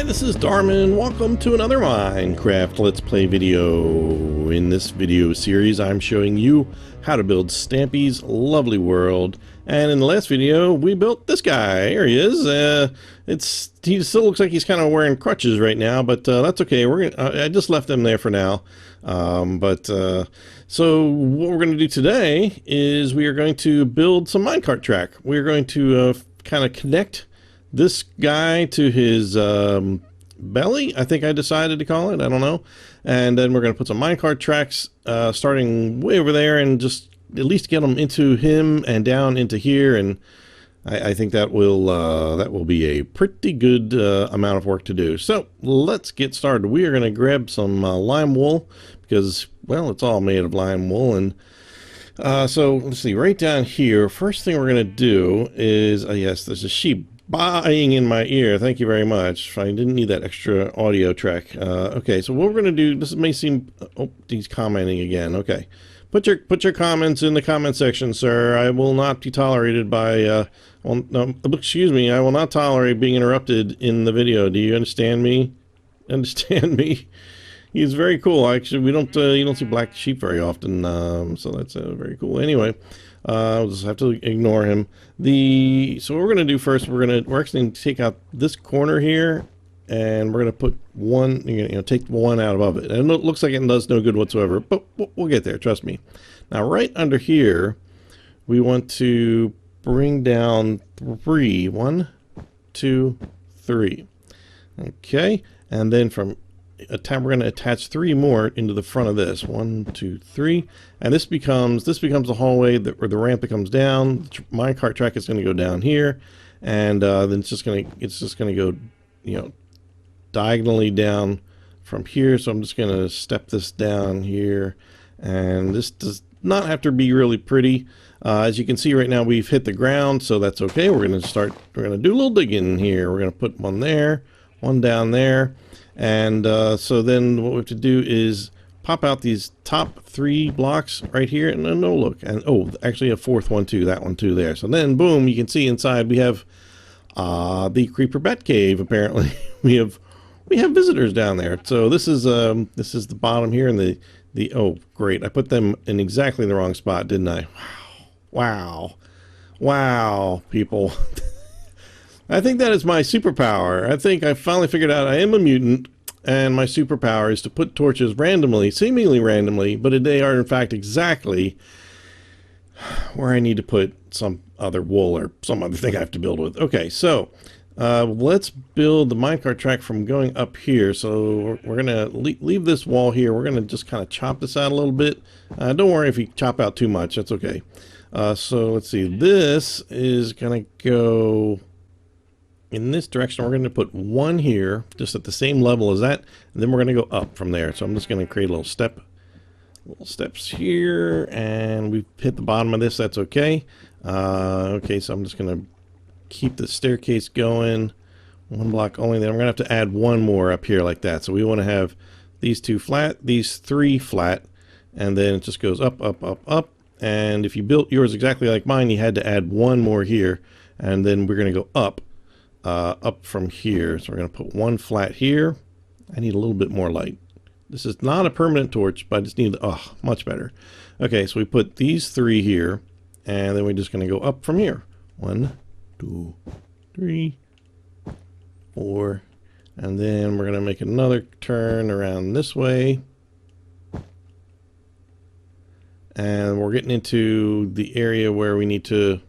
Hi, this is Darman. Welcome to another Minecraft Let's Play video. In this video series, I'm showing you how to build Stampy's lovely world. And in the last video, we built this guy. Here he is. He still looks like he's kind of wearing crutches right now, but that's okay. I just left him there for now. So what we're going to do today is we are going to build some minecart track. We're going to kind of connect this guy to his belly, I think I decided to call it. I don't know. And then we're going to put some minecart tracks starting way over there and just at least get them into him and down into here. And I think that will be a pretty good amount of work to do. So let's get started. We are going to grab some lime wool because, well, it's all made of lime wool. And so let's see, right down here, first thing we're going to do is, yes, there's a sheep buying in my ear. Thank you very much. I didn't need that extra audio track. Okay, so what we're going to do, this may seem, oh, he's commenting again. Okay, put your comments in the comment section, sir. I will not be tolerated by, well, no, excuse me, I will not tolerate being interrupted in the video. Do you understand me? Understand me? He's very cool. Actually, you don't see black sheep very often, so that's very cool. Anyway, we'll just have to ignore him. So what we're going to do first, we're actually going to take out this corner here, and we're going to put one, take one out above it. And it looks like it does no good whatsoever, but we'll get there, trust me. Now, right under here, we want to bring down three. 1, 2, 3. Okay, and then from we're going to attach 3 more into the front of this. 1, 2, 3, and this becomes the hallway where the ramp comes down. The minecart track is going to go down here, and then it's just going to go, diagonally down from here. So I'm just going to step this down here, and this does not have to be really pretty. As you can see right now, we've hit the ground, so that's okay. We're going to do a little digging here. We're going to put one there, one down there. And so then what we have to do is pop out these top 3 blocks right here, and then look, and actually a 4th one too, that one too there. So then boom, you can see inside we have the creeper bat cave. Apparently we have visitors down there. So this is the bottom here, and the oh great, I put them in exactly the wrong spot, didn't I? Wow people. I think that is my superpower. I think I finally figured out I am a mutant, and my superpower is to put torches randomly, seemingly randomly, but they are in fact exactly where I need to put some other wool or some other thing I have to build with. Okay, so let's build the minecart track from going up here. So we're going to leave this wall here. We're going to just kind of chop this out a little bit. Don't worry if you chop out too much. That's okay. So let's see. This is going to go in this direction. We're going to put 1 here, just at the same level as that, and then we're going to go up from there. So I'm just going to create a little steps here, and we've hit the bottom of this. That's okay. Okay, so I'm just going to keep the staircase going. 1 block only. Then I'm going to have to add 1 more up here like that. So we want to have these 2 flat, these 3 flat, and then it just goes up, up, up, up. And if you built yours exactly like mine, you had to add 1 more here, and then we're going to go up from here. So we're going to put 1 flat here. I need a little bit more light. This is not a permanent torch, but I just need, much better. Okay, so we put these 3 here, and then we're just going to go up from here. 1, 2, 3, 4, and then we're going to make another turn around this way. And we're getting into the area where we need to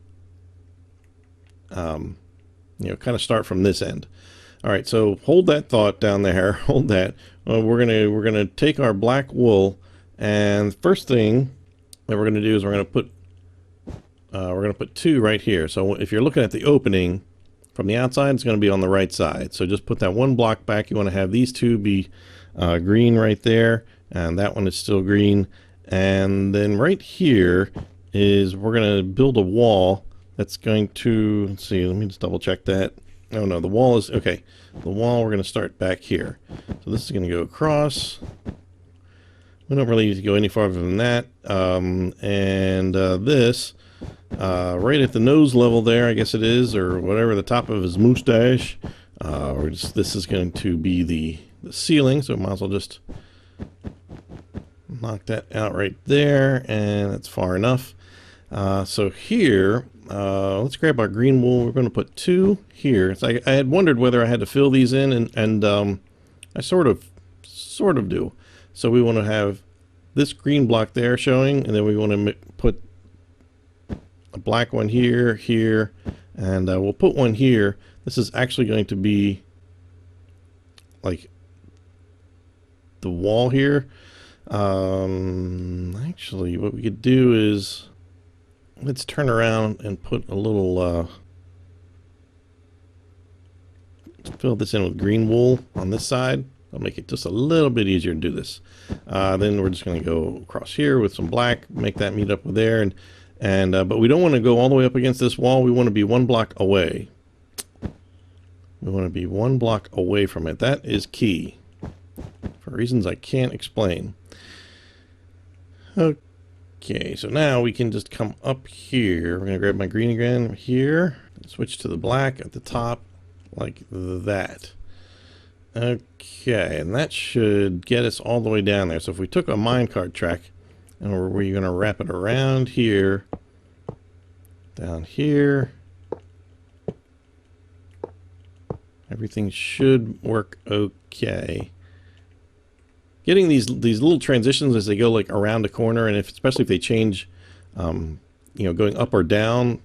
kind of start from this end. All right, so hold that thought down there. Hold that. We're gonna take our black wool, and first thing that we're gonna do is we're gonna put 2 right here. So if you're looking at the opening from the outside, it's gonna be on the right side. So just put that 1 block back. You want to have these 2 be green right there, and that one is still green. And then right here is we're gonna build a wall. That's going to, let's see, let me just double check that. Oh no, the wall is, okay. The wall, we're going to start back here. So this is going to go across. We don't really need to go any farther than that. This, right at the nose level there, I guess it is, or whatever, the top of his mustache, This is going to be the ceiling, so might as well just knock that out right there, and that's far enough. So here, let's grab our green wool. We're going to put 2 here. So I had wondered whether I had to fill these in, and I sort of do. So we want to have this green block there showing, and then we want to put a black one here, and we'll put one here. This is actually going to be like the wall here. Actually, what we could do is let's turn around and put a little fill this in with green wool on this side. I'll make it just a little bit easier to do this. Then we're just going to go across here with some black, make that meet up with there, but we don't want to go all the way up against this wall. We want to be 1 block away. We want to be 1 block away from it. That is key for reasons I can't explain. Okay, so now we can just come up here. We're going to grab my green again here, switch to the black at the top like that. Okay, and that should get us all the way down there. So if we took a minecart track and we're going to wrap it around here, down here, everything should work okay. Getting these little transitions as they go like around a corner, and especially if they change, you know, going up or down,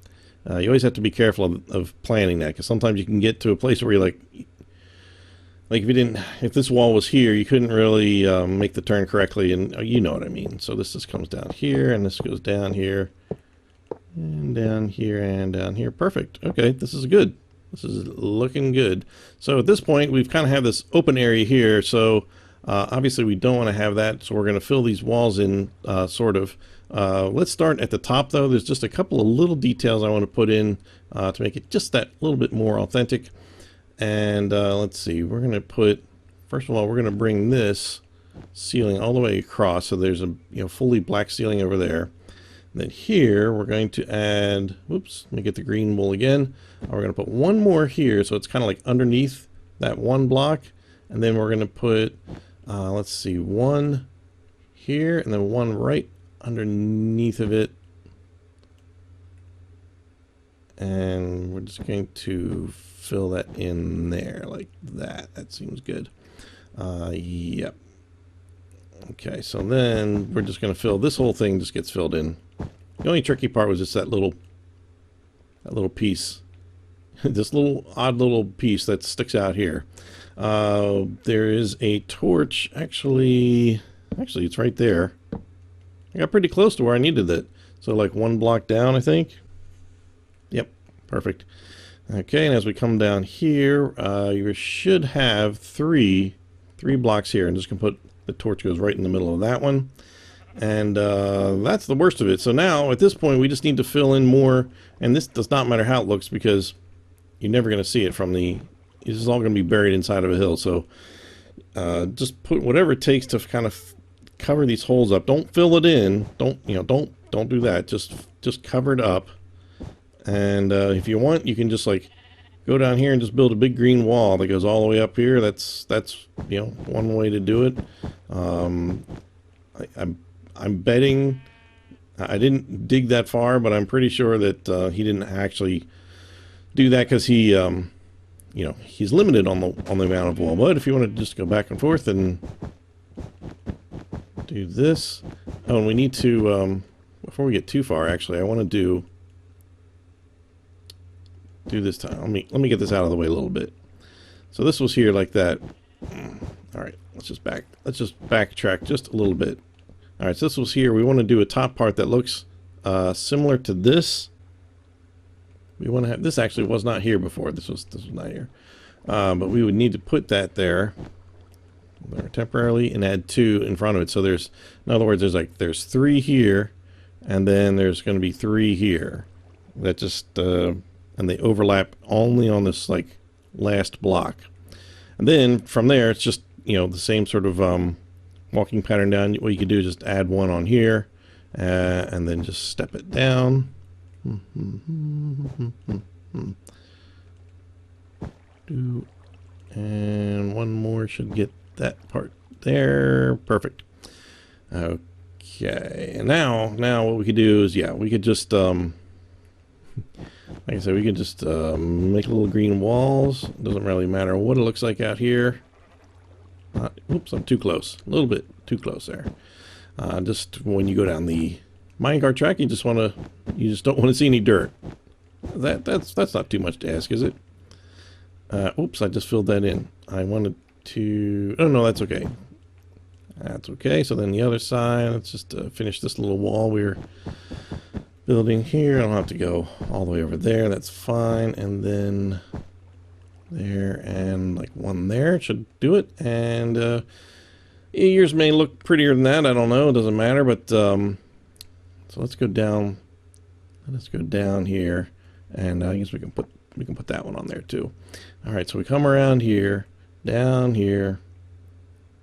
you always have to be careful of planning that, because sometimes you can get to a place where you're like if this wall was here, you couldn't really make the turn correctly, and you know what I mean. So this just comes down here, and this goes down here, and down here, and down here. Perfect. Okay, this is good. This is looking good. So at this point, we've kind of have this open area here, so obviously we don't want to have that, so we're going to fill these walls in, sort of. Let's start at the top, though. There's just a couple of little details I want to put in to make it just that little bit more authentic. And let's see, we're going to put, first of all, we're going to bring this ceiling all the way across, so there's a fully black ceiling over there. And then here we're going to add, whoops, let me get the green wool again. We're going to put one more here, so it's kind of like underneath that 1 block. And then we're going to put, let's see, 1 here, and then 1 right underneath of it. And we're just going to fill that in there like that. That seems good. Yep. Okay, so then we're just going to fill this whole thing, just gets filled in. The only tricky part was just that little piece. This little odd little piece that sticks out here. There is a torch. Actually it's right there. I got pretty close to where I needed it. So like 1 block down, I think. Yep, perfect. Okay, and as we come down here, you should have three blocks here, and just gonna put the torch goes right in the middle of that one. And that's the worst of it. So now at this point we just need to fill in more, and this does not matter how it looks because you're never going to see it from the, this is all going to be buried inside of a hill. So just put whatever it takes to kind of cover these holes up. Don't fill it in. Don't do that. Just cover it up. And if you want, you can just like go down here and just build a big green wall that goes all the way up here. That's one way to do it. I'm betting, I didn't dig that far, but I'm pretty sure that he didn't actually do that because he, he's limited on the amount of wall. But if you want to just go back and forth and do this, oh, and we need to, before we get too far, actually, I want to do this time. Let me get this out of the way a little bit. So this was here like that. All right, let's just backtrack just a little bit. All right, so this was here. We want to do a top part that looks similar to this. We want to have this. Actually was not here before. This was not here, but we would need to put that there temporarily and add 2 in front of it. So there's, in other words, there's 3 here, and then there's going to be 3 here. That just and they overlap only on this like last block, and then from there it's just the same sort of walking pattern down. What you could do is just add 1 on here, and then just step it down. And one more should get that part there. Perfect. Okay, and now what we could do is, yeah, we could just like I said, we could just make little green walls. Doesn't really matter what it looks like out here. Oops, I'm too close. A little bit too close there. Just when you go down the minecart track, you just don't want to see any dirt. That's not too much to ask, is it? Oops, I just filled that in. I wanted to. Oh no, that's okay. That's okay. So then the other side, let's just finish this little wall we're building here. I don't have to go all the way over there. That's fine. And then there and like one there should do it. And yours may look prettier than that. I don't know. It doesn't matter. But so let's go down. Let's go down here, and I guess we can put that one on there too. All right. So we come around here, down here.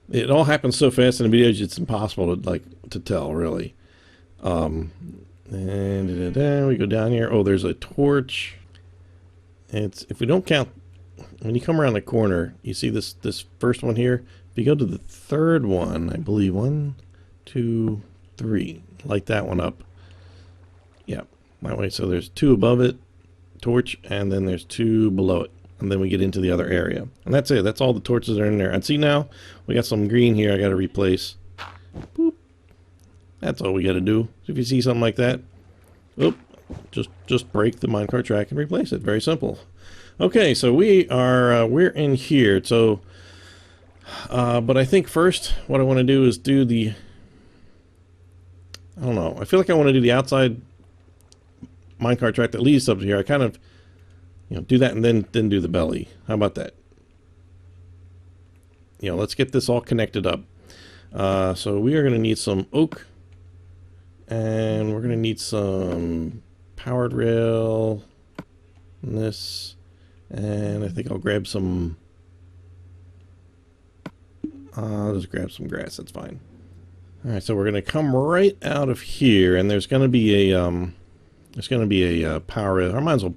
It all happens so fast in the videos, it's impossible to tell, really. And we go down here. Oh, there's a torch. If we don't count, when you come around the corner, you see this first one here. If you go to the third one, I believe 1, 2, 3, light that one up. Yeah, that way. So there's 2 above it, torch, and then there's 2 below it. And then we get into the other area. And that's it. That's all the torches that are in there. And see now, we got some green here I got to replace. Boop. That's all we got to do. So if you see something like that, oop, just break the minecart track and replace it. Very simple. Okay, so we're in here. So, but I think first what I want to do is do the, I don't know. I feel like I want to do the outside minecart track that leads up to here. I kind of, do that and then do the belly. How about that? Let's get this all connected up. So we are going to need some oak, and we're going to need some powered rail, and this, and I think I'll grab some. I'll just grab some grass. That's fine. All right, so we're going to come right out of here, and there's going to be a power rail. I might as well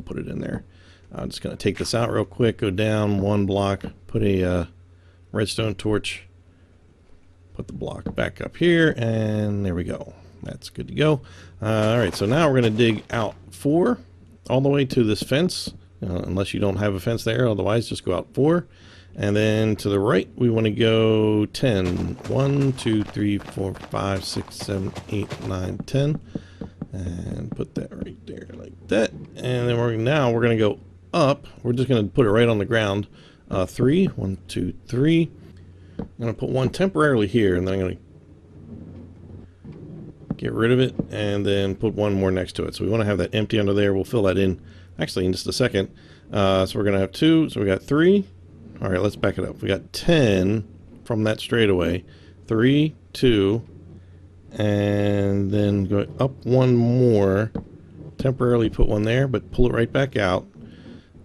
put it in there. I'm just going to take this out real quick, go down 1 block, put a redstone torch, put the block back up here, and there we go. That's good to go. All right, so now we're going to dig out 4 all the way to this fence, unless you don't have a fence there. Otherwise, just go out 4. And then to the right, we want to go 10. 1, 2, 3, 4, 5, 6, 7, 8, 9, 10. And put that right there like that. And then we're going to go up. We're just going to put it right on the ground. 3. 1, 2, 3. I'm going to put 1 temporarily here, and then I'm going to get rid of it and then put 1 more next to it. So we want to have that empty under there. We'll fill that in actually in just a second. So we're going to have 2. So we got 3. All right, let's back it up. We got 10 from that straightaway. 3, 2. And then go up 1 more, temporarily put 1 there, but pull it right back out.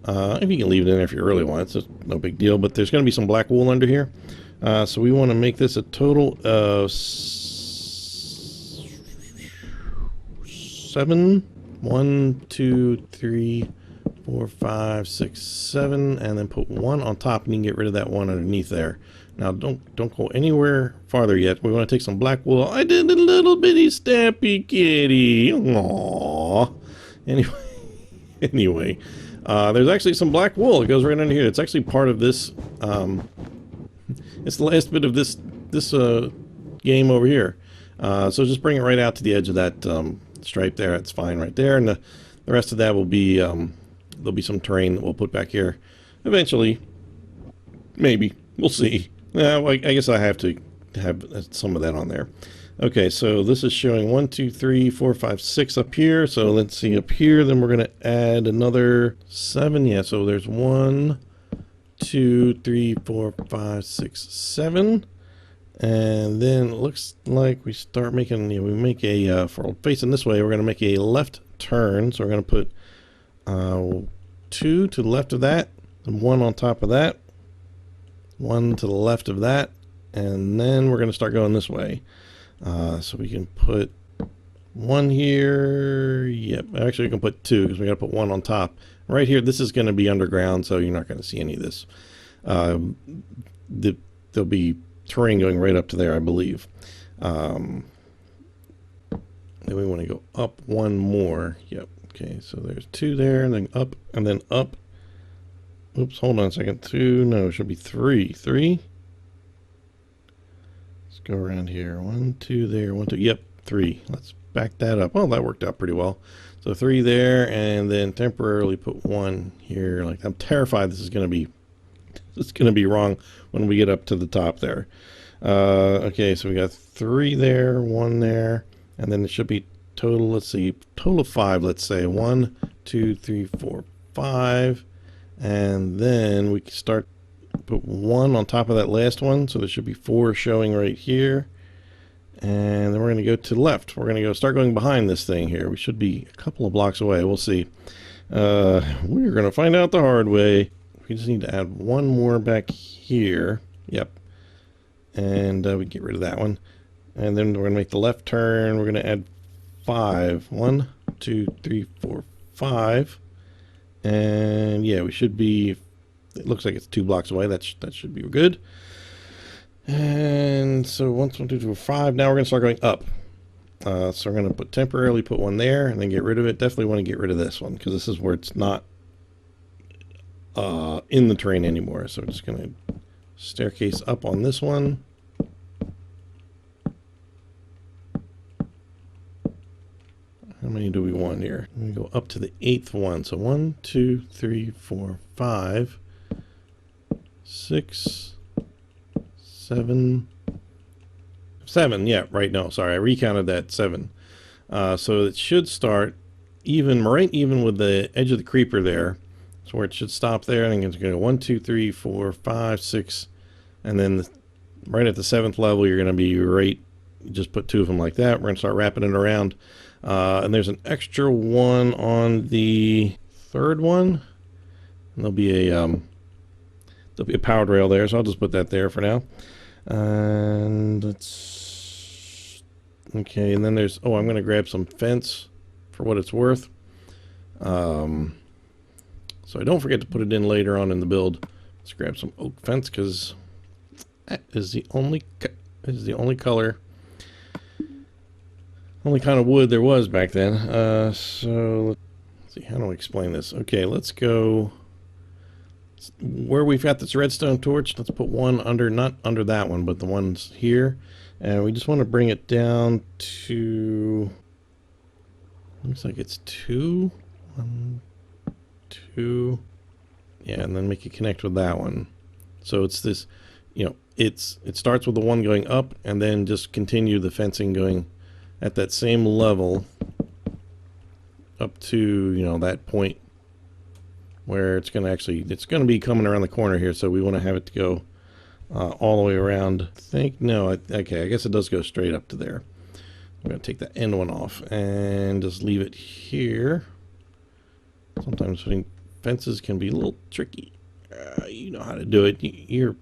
If you can leave it in there if you really want, it's just no big deal, but there's going to be some black wool under here. So we want to make this a total of 7. 1, 2, 3, 4, 5, 6, 7, and then put 1 on top, and you can get rid of that 1 underneath there. Now, don't go anywhere farther yet. We want to take some black wool. I did a little bitty Stampy kitty. Aww. Anyway, there's actually some black wool. It goes right under here. It's actually part of this. It's the last bit of this game over here. So just bring it right out to the edge of that stripe there. That's fine right there. And the rest of that will be there'll be some terrain that we'll put back here eventually. Maybe. We'll see. I guess I have to have some of that on there. Okay, so this is showing 1, 2, 3, 4, 5, 6 up here. So let's see up here. Then we're going to add another 7. Yeah, so there's 1, 2, 3, 4, 5, 6, 7. And then it looks like we start making, we make a, for facing this way, we're going to make a left turn. So we're going to put 2 to the left of that, and 1 on top of that. 1 to the left of that, and then we're going to start going this way. So we can put 1 here. Yep, actually we can put 2 because we got to put 1 on top. Right here, this is going to be underground, so you're not going to see any of this. There'll be terrain going right up to there, I believe. Then we want to go up one more. Yep. Okay, so there's 2 there, and then up, and then up. Oops, hold on a second. 2, no, it should be 3. 3. Let's go around here. 1, 2 there, 1, 2. Yep, 3. Let's back that up. Oh, that worked out pretty well. So 3 there, and then temporarily put 1 here. Like, I'm terrified this is going to be wrong when we get up to the top there. Okay, so we got 3 there, 1 there, and then it should be total. Let's see, total of 5. Let's say 1, 2, 3, 4, 5, and then we can start put 1 on top of that last one. So there should be 4 showing right here. And then we're going to go to the left. We're going to start going behind this thing here. We should be a couple of blocks away. We'll see. We're going to find out the hard way. We just need to add 1 more back here. Yep. And we get rid of that one. And then we're going to make the left turn. We're going to add 5. 1, 2, 3, 4, 5. And yeah, we should be, it looks like it's 2 blocks away. That should be good. And so 1, 2, 3, 4, 5. Now we're going to start going up. So we're going to temporarily put 1 there and then get rid of it. Definitely want to get rid of this one because this is where it's not in the terrain anymore. So we're just going to staircase up on this one. How many do we want here? We go up to the 8th one. So 1, 2, 3, 4, 5, 6, 7. Yeah, right. No, sorry, I recounted that. 7. So it should start right even with the edge of the creeper there. So where it should stop there, and it's going to go 1, 2, 3, 4, 5, 6, and then right at the 7th level, you're going to be right. You just put 2 of them like that. We're going to start wrapping it around, and there's an extra one on the 3rd one. And there'll be a powered rail there, so I'll just put that there for now. And let's okay. And then there's I'm going to grab some fence for what it's worth. So I don't forget to put it in later on in the build. Let's grab some oak fence because that is the only color, only kind of wood there was back then. So let's see, how do I explain this? Okay, let's go where we've got this redstone torch. Let's put 1 under, not under that one, but the ones here, and we just want to bring it down to, looks like it's 2. 1, 2, yeah, and then make it connect with that one. So it's this, it starts with the 1 going up, and then just continue the fencing going at that same level up to that point where it's going to be coming around the corner here. So we want to have it to go all the way around. Okay, I guess it does go straight up to there. I'm going to take the end one off and just leave it here. Sometimes putting fences can be a little tricky. You know how to do it. You're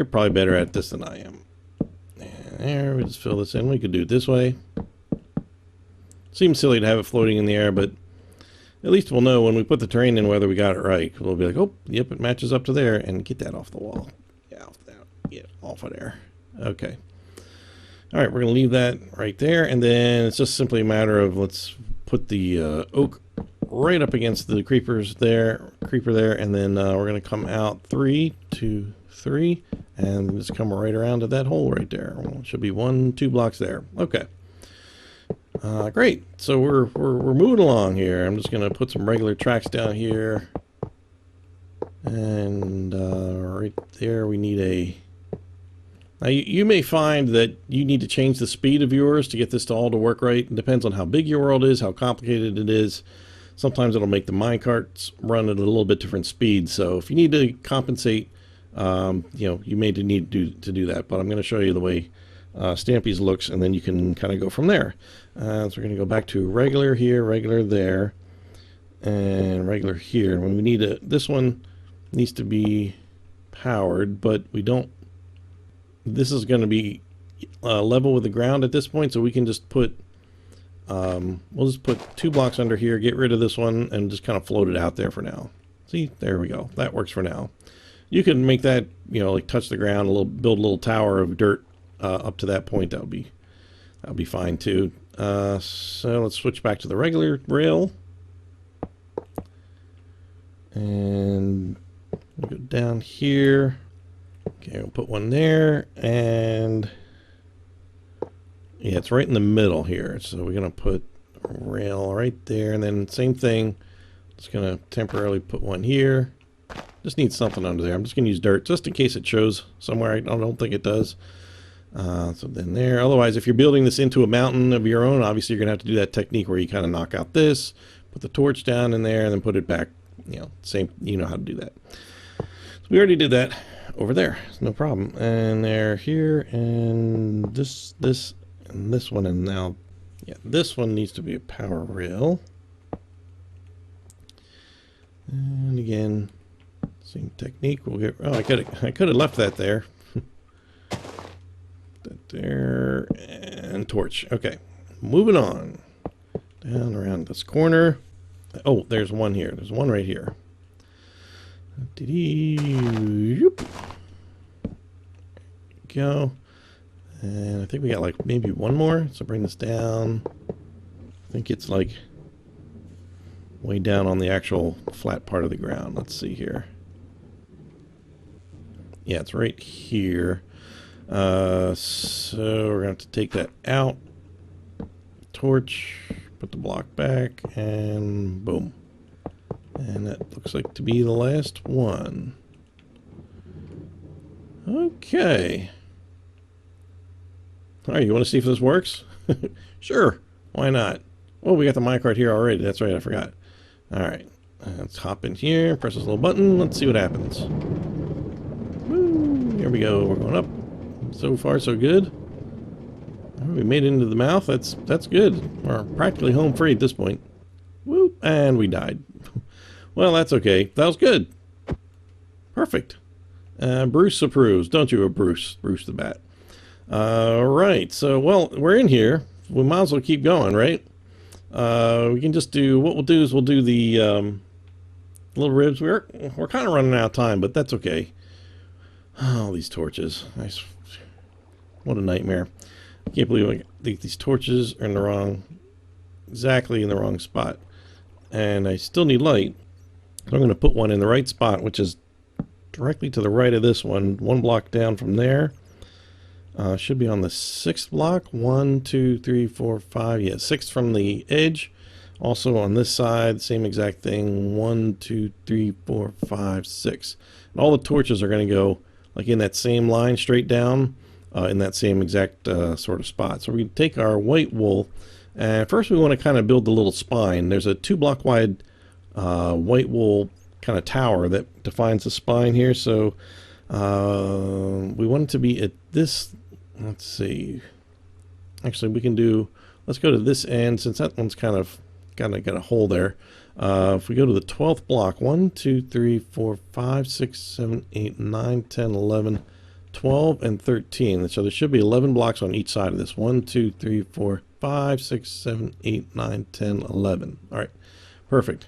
probably better at this than I am. And there, we just fill this in. We could do it this way. Seems silly to have it floating in the air, but at least we'll know when we put the terrain in whether we got it right. We'll be like, oh, yep, it matches up to there, and get that off the wall. Yeah, off of there. Okay. All right, we're going to leave that right there, and then it's just simply a matter of let's put the oak right up against the creeper there, and then we're going to come out 3, 2, 3, and just come right around to that hole right there. Well, it should be 1, 2 blocks there. Okay. Great. So we're moving along here. I'm just going to put some regular tracks down here, and right there we need a. Now you may find that you need to change the speed of yours to get this to all to work right. It depends on how big your world is, how complicated it is. Sometimes it'll make the minecarts run at a little bit different speed. So if you need to compensate, you may need to do that. But I'm going to show you the way Stampy's looks, and then you can kind of go from there. So we're going to go back to regular here, regular there, and regular here. When we need this one needs to be powered, but we don't. This is going to be level with the ground at this point, so we can just put. We'll just put 2 blocks under here, get rid of this one, and just kind of float it out there for now. See, there we go. That works for now. You can make that, you know, like touch the ground a little, build a little tower of dirt up to that point. That'll be fine too. So let's switch back to the regular rail, and we'll go down here. Okay, we'll put one there, and yeah, it's right in the middle here. So we're gonna put a rail right there, and then same thing. Just gonna temporarily put one here. Just need something under there. I'm just gonna use dirt just in case it shows somewhere. I don't think it does. So then there. Otherwise, if you're building this into a mountain of your own, obviously you're gonna have to do that technique where you kind of knock out this, put the torch down in there, and then put it back. You know, same. You know how to do that. So we already did that over there. It's no problem. And they're here, and this, and this one, and now, yeah, this one needs to be a power rail. And again, same technique. We'll get. Oh, I could have left that there. That there, and torch. Okay, moving on down around this corner. Oh, there's one here. There's one right here. Go. And I think we got like maybe one more. So bring this down. I think it's like way down on the actual flat part of the ground. Let's see here. Yeah, it's right here. So we're going to have to take that out. Torch. Put the block back. And boom. And that looks like to be the last one. Okay. Alright, you want to see if this works? Sure. Why not? Oh, we got the minecart here already. That's right, I forgot. Alright. Let's hop in here, press this little button. Let's see what happens. Woo! Here we go. We're going up. So far, so good. We made it into the mouth. That's good. We're practically home free at this point. Woo! And we died. Well, that's okay. That was good. Perfect. Bruce approves. Don't you, Bruce? Bruce the Bat. Right. So, well, we're in here. We might as well keep going, right? We can just do, what we'll do is we'll do the little ribs. We're kind of running out of time, but that's okay. Oh, these torches. Nice. What a nightmare. I can't believe these torches are in the wrong, exactly in the wrong spot. And I still need light. So I'm going to put one in the right spot, which is directly to the right of this one. One block down from there. Should be on the 6th block. 1, 2, 3, 4, 5. Yeah, 6th from the edge. Also on this side, same exact thing. 1, 2, 3, 4, 5, 6. And all the torches are going to go like in that same line straight down in that same exact sort of spot. So we take our white wool, and first we want to kind of build the little spine. There's a 2-block wide white wool kind of tower that defines the spine here. So we want it to be at this. Let's see. Actually, we can do. Let's go to this end since that one's kind of got a hole there. If we go to the 12th block, 1, 2, 3, 4, 5, 6, 7, 8, 9, 10, 11, 12, and 13. So there should be 11 blocks on each side of this. 1, 2, 3, 4, 5, 6, 7, 8, 9, 10, 11. All right, perfect.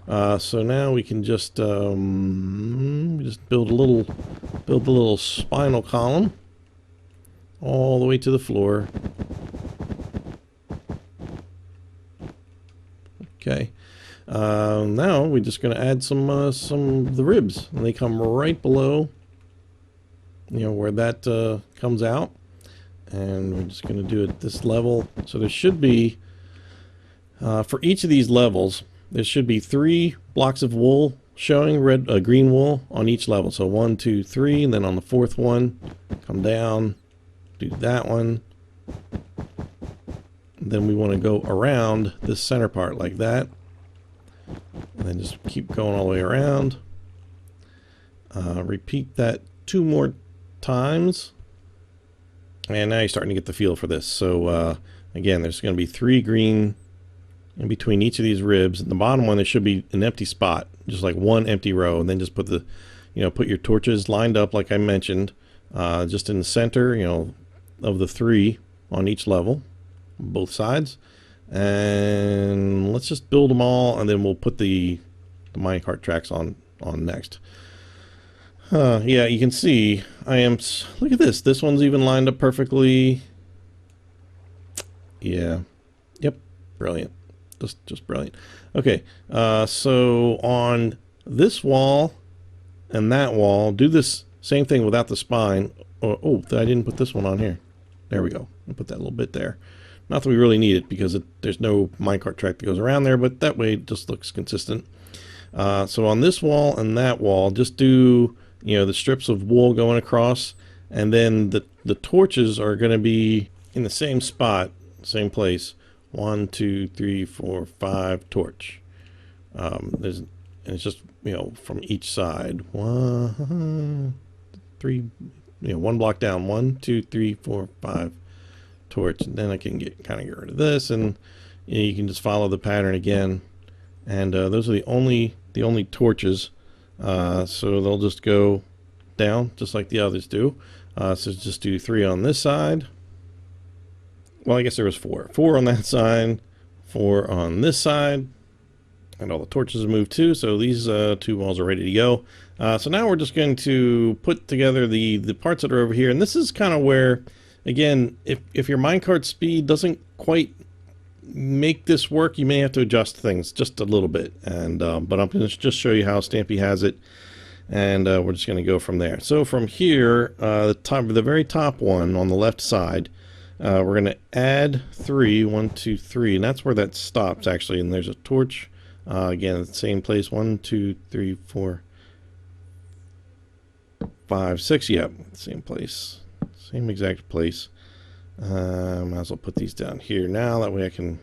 So now we can just build a little spinal column all the way to the floor. Okay. Now we're just going to add some of the ribs, and they come right below, you know, where that comes out, and we're just going to do it at this level. So there should be for each of these levels, there should be 3 blocks of wool showing green wool on each level. So 1, 2, 3, and then on the 4th one, come down, do that one. And then we want to go around this center part like that. And then just keep going all the way around. Repeat that 2 more times. And now you're starting to get the feel for this. So again, there's going to be 3 green in between each of these ribs. In the bottom one, there should be an empty spot, just like 1 empty row. And then just put put your torches lined up like I mentioned, just in the center, of the 3 on each level, both sides. And let's just build them all, and then we'll put the minecart tracks on next. Yeah, you can see I am. Look at this. This one's even lined up perfectly. Yeah. Yep. Brilliant. Just brilliant. Okay. So on this wall and that wall, do this same thing without the spine. Oh, I didn't put this one on here. There we go. I'll put that little bit there. Not that we really need it because there's no minecart track that goes around there, but that way it just looks consistent. So on this wall and that wall, just do, the strips of wool going across, and then the torches are going to be in the same spot, same place. 1, 2, 3, 4, 5 torch. And it's just, from each side. 1, 3, one block down. 1, 2, 3, 4, 5 torch. And then I can kind of get rid of this, and you can just follow the pattern again. And those are the only torches. So they'll just go down just like the others do. So just do 3 on this side. Well, I guess there was 4. 4 on that side, 4 on this side, and all the torches have moved too. So these 2 walls are ready to go. So now we're just going to put together the parts that are over here. And this is kind of where, again, if your minecart speed doesn't quite make this work, you may have to adjust things just a little bit. And but I'm going to just show you how Stampy has it, and we're just going to go from there. So from here, the very top one on the left side, we're going to add 3, 1, 2, 3, and that's where that stops actually. And there's a torch again at the same place. 1, 2, 3, 4, 5, 6. Yep, same place, same exact place. Might as well put these down here now. That way I can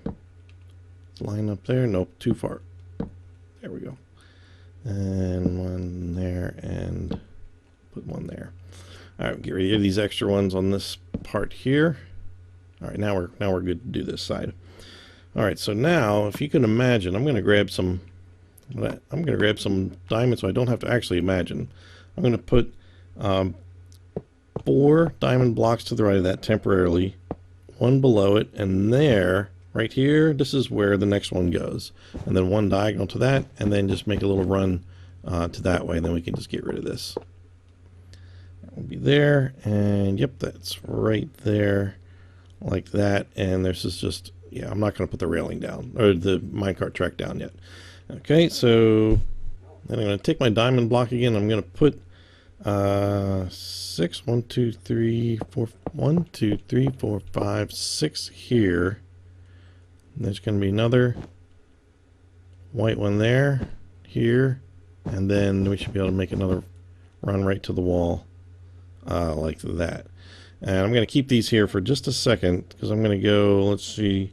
line up there. Nope, too far. There we go. And 1 there, and put 1 there. All right, get rid of these extra ones on this part here. All right, now we're good to do this side. All right, so now if you can imagine, I'm going to grab some diamonds, so I don't have to actually imagine. I'm going to put 4 diamond blocks to the right of that temporarily, 1 below it, and there, right here, this is where the next one goes, and then 1 diagonal to that, and then just make a little run to that way, and then we can just get rid of this. That will be there, and yep, that's right there, like that. And this is just, yeah, I'm not going to put the railing down, or the minecart track down yet. Okay, so then I'm going to take my diamond block again. I'm going to put 6, 1, 2, 3, 4, 1, 2, 3, 4, 5, 6 here. And there's going to be another white one there, here, and then we should be able to make another run right to the wall, like that. And I'm going to keep these here for just a second, because I'm going to go, let's see,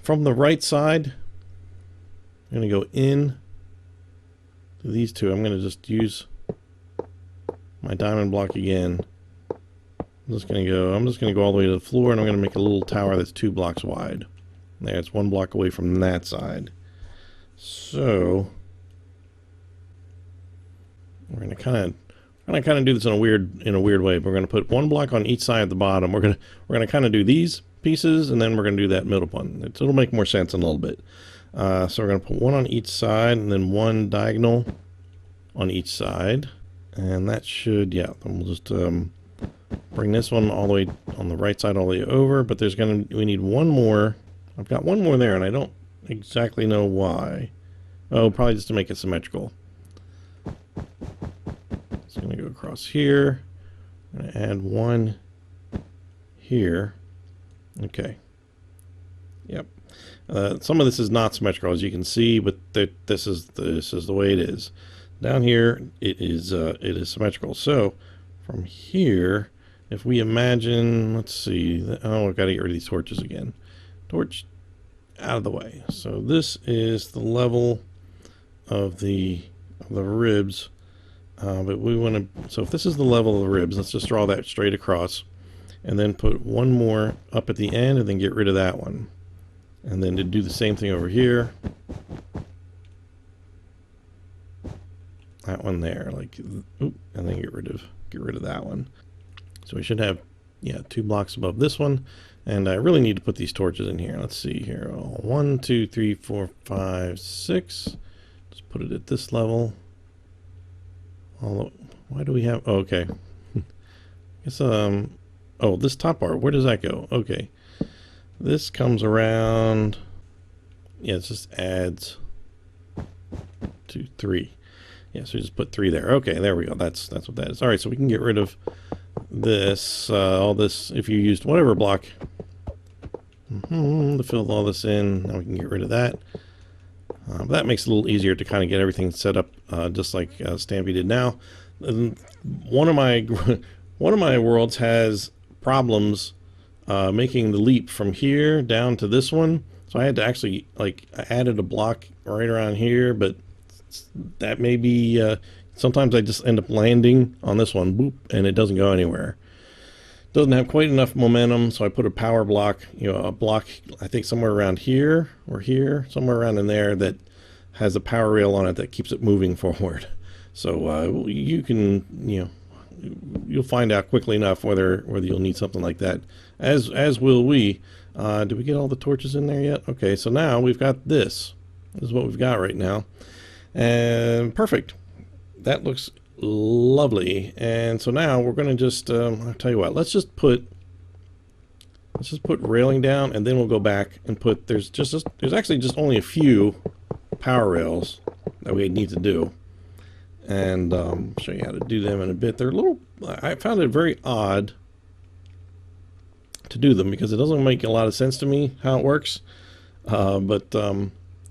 from the right side, I'm going to go in to these 2. I'm going to just use my diamond block again. I'm just going to go all the way to the floor, and I'm going to make a little tower that's 2 blocks wide. There, it's 1 block away from that side. So we're going to kind of do this in a weird way. We're going to put 1 block on each side at the bottom. We're going to kind of do these pieces, and then we're going to do that middle one. It'll make more sense in a little bit. So we're going to put 1 on each side, and then 1 diagonal on each side, and that should, yeah. Then we'll just bring this one all the way on the right side all the way over. But we need 1 more. I've got 1 more there, and I don't exactly know why. Oh, probably just to make it symmetrical. It's going to go across here. I'm going to add 1 here. Okay. Yep. Some of this is not symmetrical, as you can see, but this is the way it is. Down here, it is symmetrical. So from here, if we imagine, let's see. I've got to get rid of these torches again. Torch out of the way. So this is the level of the ribs. But we want to, so if this is the level of the ribs, let's just draw that straight across, and then put 1 more up at the end, and then get rid of that one. And then to do the same thing over here. That one there, like, oop, and then get rid of that one. So we should have, yeah, 2 blocks above this one. And I really need to put these torches in here. Let's see here. 1, 2, 3, 4, 5, 6. Just put it at this level. Why do we have? Oh, okay. It's oh, this top part. Where does that go? Okay. This comes around. Yeah, it just adds 2, 3. Yeah, so we just put 3 there. Okay, there we go. That's what that is. All right, so we can get rid of this, all this. If you used whatever block to fill all this in, now we can get rid of that. But that makes it a little easier to kind of get everything set up, just like Stampy did now. And one of my worlds has problems making the leap from here down to this one. So I had to actually, like, I added a block right around here, but that may be, sometimes I just end up landing on this one, boop, and it doesn't go anywhere. Doesn't have quite enough momentum, so I put a power block, a block, I think somewhere around here, or here, somewhere around in there, that has a power rail on it that keeps it moving forward. So you can, you'll find out quickly enough whether you'll need something like that, as will we. Did we get all the torches in there yet? Okay, so now we've got this. This is what we've got right now. And perfect. That looks lovely. And so now we're going to just, I'll tell you what, let's just put railing down, and then we'll go back and put, there's actually just only a few power rails that we need to do. And I'll show you how to do them in a bit. They're a little, I found it very odd to do them because it doesn't make a lot of sense to me how it works. But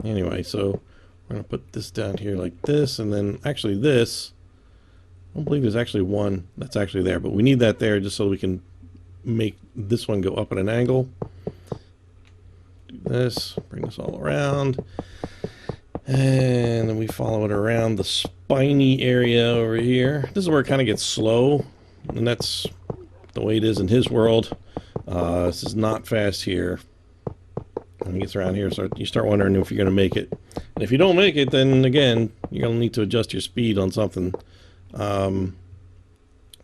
anyway, so we're going to put this down here like this, and then actually this, I don't believe there's actually one that's actually there, but we need that there just so we can make this one go up at an angle. Do this, bring this all around, and then we follow it around the spiny area over here. This is where it kind of gets slow, and that's the way it is in his world. This is not fast here. When it gets around here, so you start wondering if you're going to make it. And if you don't make it, then again, you're going to need to adjust your speed on something. Alright,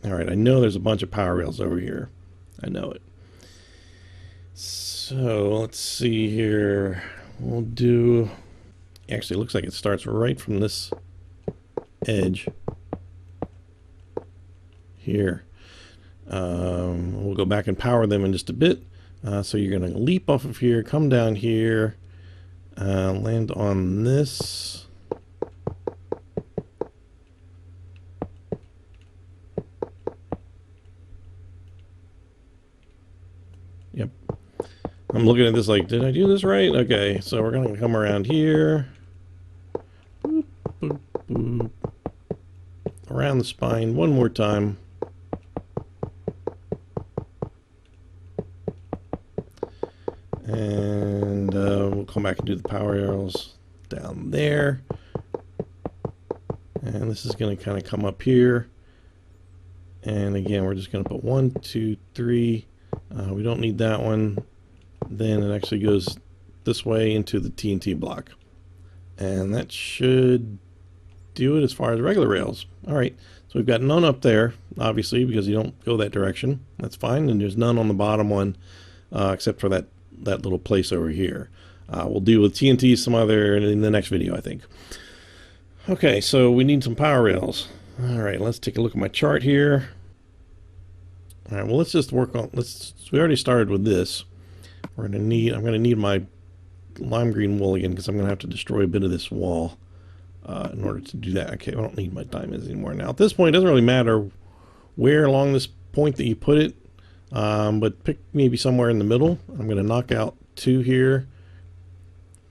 I know there's a bunch of power rails over here. I know it. So, let's see here. We'll do... Actually, it looks like it starts right from this edge here. We'll go back and power them in just a bit. So you're going to leap off of here, come down here, land on this. Yep. I'm looking at this like, did I do this right? Okay, so we're going to come around here. Boop, boop, boop. Around the spine one more time. And we'll come back and do the power arrows down there. And this is going to kind of come up here. And again, we're just going to put 1, 2, 3. We don't need that one. Then it actually goes this way into the TNT block. And that should do it as far as regular rails. All right, so we've got none up there, obviously, because you don't go that direction. That's fine. And there's none on the bottom one, except for that little place over here. We'll deal with TNT some other in the next video, I think. Okay, so we need some power rails. All right, let's take a look at my chart here. All right, well, let's just work on, we already started with this. I'm going to need my lime green wool again because I'm going to have to destroy a bit of this wall in order to do that. Okay, I don't need my diamonds anymore now. At this point, it doesn't really matter where along this point that you put it, but pick maybe somewhere in the middle. I'm going to knock out 2 here.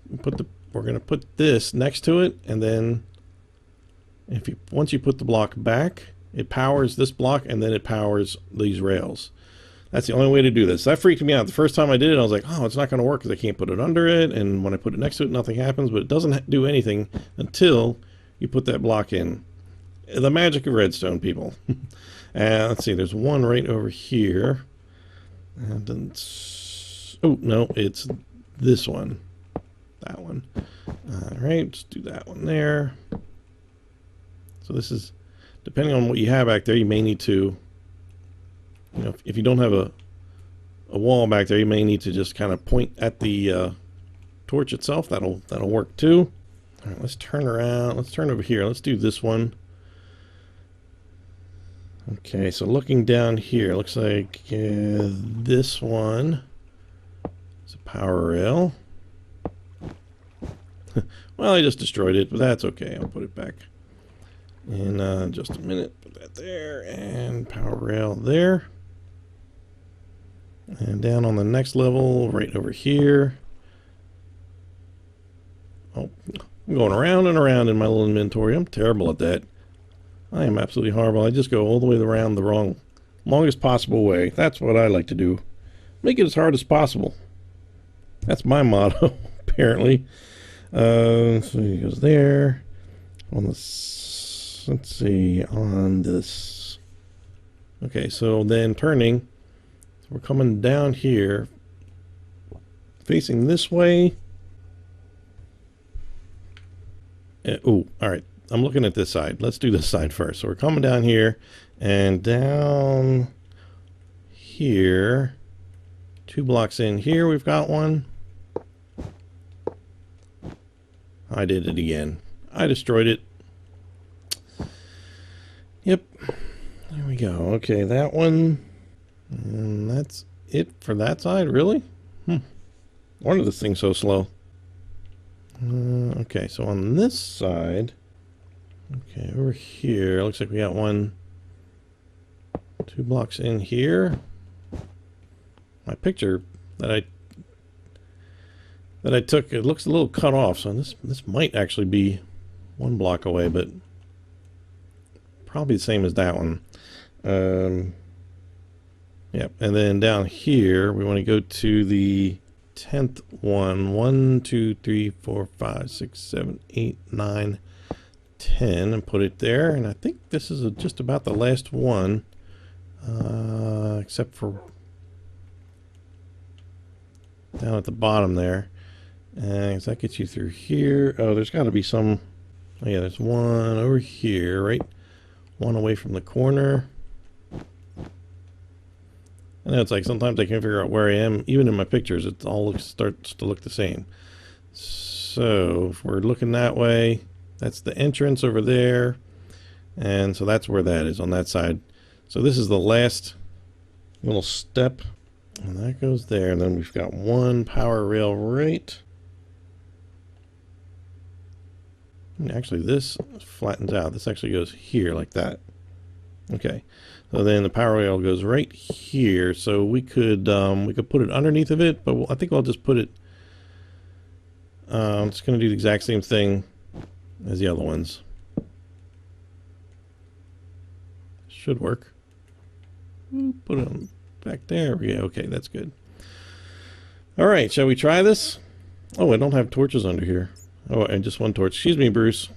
We're going to put this next to it, and then once you put the block back, it powers this block, and then it powers these rails. That's the only way to do this. That freaked me out. The first time I did it, I was like, oh, it's not going to work because I can't put it under it. And when I put it next to it, nothing happens. But it doesn't do anything until you put that block in. The magic of redstone, people. And let's see, there's one right over here. And then, oh, no, it's this one. That one. All right, just do that one there. So this is, depending on what you have back there, you may need to, if you don't have a wall back there, you may need to just kind of point at the torch itself. That'll work too. All right, let's turn around. Let's turn over here. Let's do this one. Okay, so looking down here, looks like this one is a power rail. Well, I just destroyed it, but that's okay. I'll put it back in just a minute. Put that there, and power rail there. And down on the next level, right over here. Oh, I'm going around and around in my little inventory. I'm terrible at that. I am absolutely horrible. I just go all the way around the longest possible way. That's what I like to do. Make it as hard as possible. That's my motto, apparently. So he goes there. On this, let's see, on this. Okay, so then turning. So we're coming down here, facing this way. Oh, all right. I'm looking at this side. Let's do this side first. So we're coming down here and down here. 2 blocks in here, we've got one. I did it again. I destroyed it. Yep. There we go. Okay, that one. And that's it for that side, really? Wonder this thing's so slow. Okay, so on this side, okay, over here, looks like we got 1, 2 blocks in here. My picture that I took, it looks a little cut off, so this might actually be 1 block away, but probably the same as that one. Yep, and then down here, we want to go to the 10th one. 1, 2, 3, 4, 5, 6, 7, 8, 9, 10, and put it there. And I think this is just about the last one, except for down at the bottom there. And that gets you through here. Oh, there's got to be some. Oh yeah, there's one over here, right? One away from the corner. I know it's like sometimes I can't figure out where I am. Even in my pictures, it all starts to look the same. So if we're looking that way, that's the entrance over there. And so that's where that is, on that side. So this is the last little step. And that goes there. And then we've got 1 power rail right. And actually, this flattens out. This actually goes here like that. Okay. So then the power rail goes right here. So we could put it underneath of it, but I think I'll just put it. I'm just going to do the exact same thing as the other ones. Should work. Put it on back there. Yeah, okay, that's good. All right, shall we try this? Oh, I don't have torches under here. Oh, and just 1 torch. Excuse me, Bruce.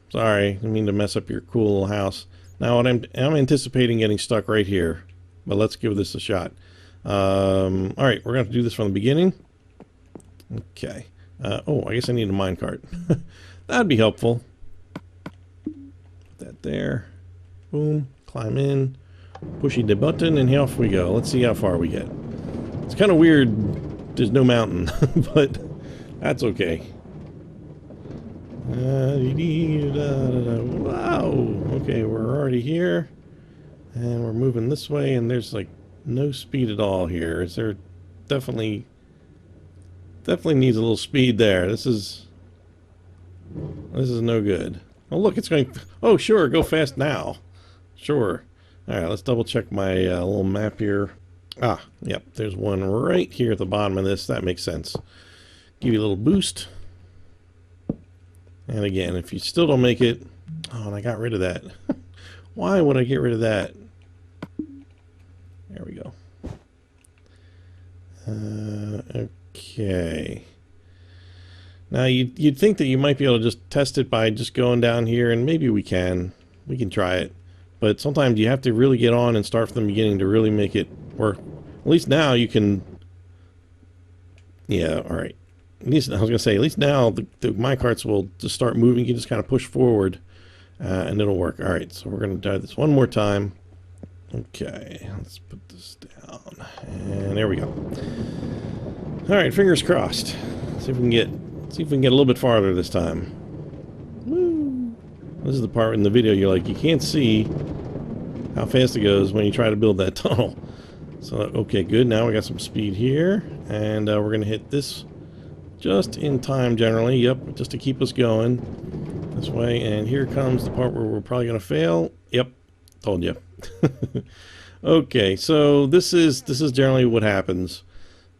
Sorry, I didn't mean to mess up your cool little house. Now, I'm anticipating getting stuck right here, but let's give this a shot. All right, we're going to do this from the beginning. Okay. Oh, I guess I need a minecart. That'd be helpful. Put that there. Boom. Climb in. Pushy the button, and off we go. Let's see how far we get. It's kind of weird. There's no mountain, but that's okay. Wow. Okay, we're already here, and we're moving this way, and there's like no speed at all here. Is there? Definitely needs a little speed there. This is no good. Oh look, it's going. Oh sure, go fast now. Sure. All right, let's double check my little map here. Ah, yep, there's one right here at the bottom of this. That makes sense. Give you a little boost. And again, if you still don't make it... Oh, and I got rid of that. Why would I get rid of that? There we go. Okay. Now, you'd think that you might be able to just test it by just going down here, and maybe we can. We can try it. But sometimes you have to really get on and start from the beginning to really make it work. At least now you can... Yeah, alright. At least, I was going to say, at least now the minecarts will just start moving. You can just kind of push forward and it'll work. Alright, so we're going to try this one more time. Okay, let's put this down. And there we go. Alright, fingers crossed. See if we can get a little bit farther this time. Woo! This is the part in the video you're like, you can't see how fast it goes when you try to build that tunnel. So, okay, good. Now we got some speed here, and we're going to hit this just in time generally. Yep, just to keep us going this way. And here comes the part where we're probably going to fail. Yep, told you. Okay, so this is generally what happens.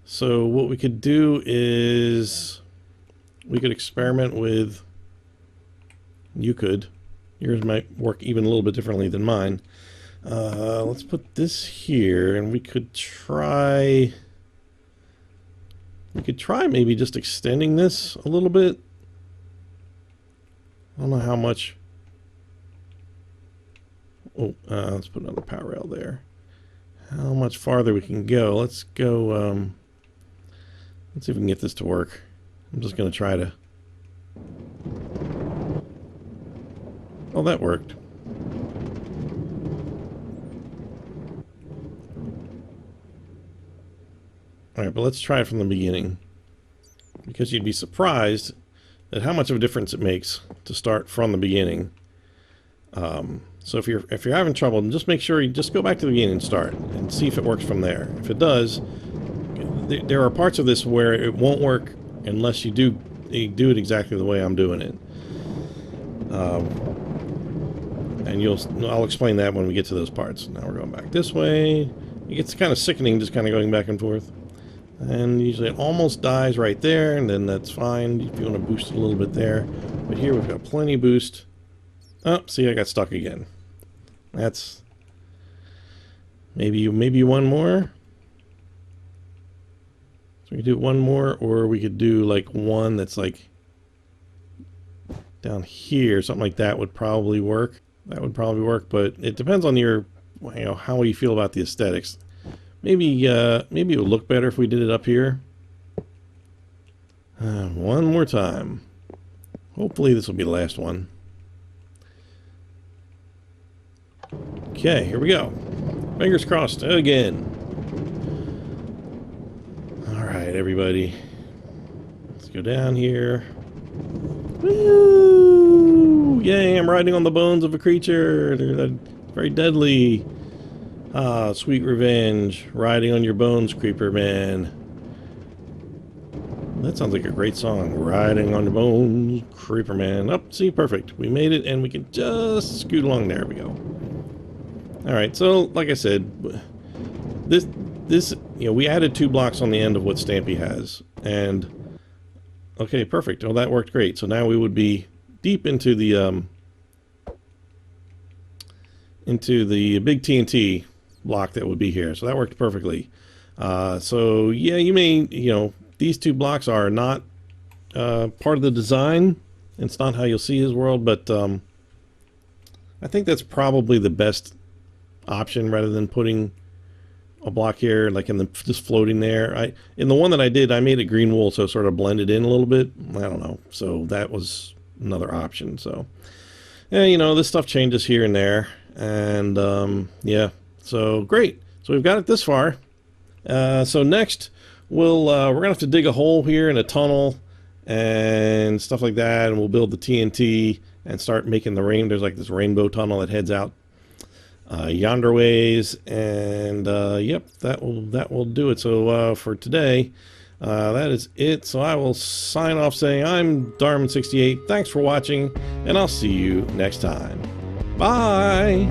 So what we could do is we could experiment with, you could, yours might work even a little bit differently than mine. Let's put this here, and we could try maybe just extending this a little bit. I don't know how much. Oh, let's put another power rail there. How much farther we can go? Let's go, let's see if we can get this to work. I'm just going to try to... Oh, that worked. Alright, but let's try it from the beginning. Because you'd be surprised at how much of a difference it makes to start from the beginning. So if you're having trouble, just make sure you just go back to the beginning and start and see if it works from there. If it does, there are parts of this where it won't work unless you do it exactly the way I'm doing it. And I'll explain that when we get to those parts. Now we're going back this way. It gets kind of sickening just kind of going back and forth. And usually it almost dies right there, and then that's fine if you want to boost it a little bit there. But here we've got plenty boost. Oh, see, I got stuck again. That's maybe one more. So we could do one more, or we could do like one that's like down here. Something like that would probably work. That would probably work, but it depends on your, how you feel about the aesthetics. Maybe it would look better if we did it up here. One more time. Hopefully this will be the last one. Okay, here we go. Fingers crossed again. Alright, everybody. Let's go down here. Woo! Yay, I'm riding on the bones of a creature. They're very deadly. Ah, sweet revenge. Riding on your bones, creeper man. That sounds like a great song. Riding on your bones, creeper man. Oh, see, perfect. We made it, and we can just scoot along. There we go. Alright, so, like I said, this, we added 2 blocks on the end of what Stampy has. And, okay, perfect. Oh, that worked great. So now we would be deep into the big TNT block that would be here. So that worked perfectly. So yeah, you may, these 2 blocks are not part of the design. It's not how you'll see his world, but I think that's probably the best option rather than putting a block here like just floating there. In the one that I did, I made it green wool, so it sort of blended in a little bit. I don't know. So that was another option. So yeah, this stuff changes here and there, and yeah. So great. So we've got it this far. So next, we're gonna have to dig a hole here in a tunnel and stuff like that, and we'll build the TNT and start making the rain. There's like this rainbow tunnel that heads out yonder ways, and yep, that will do it. So for today, that is it. So I will sign off saying I'm Darman68. Thanks for watching, and I'll see you next time. Bye.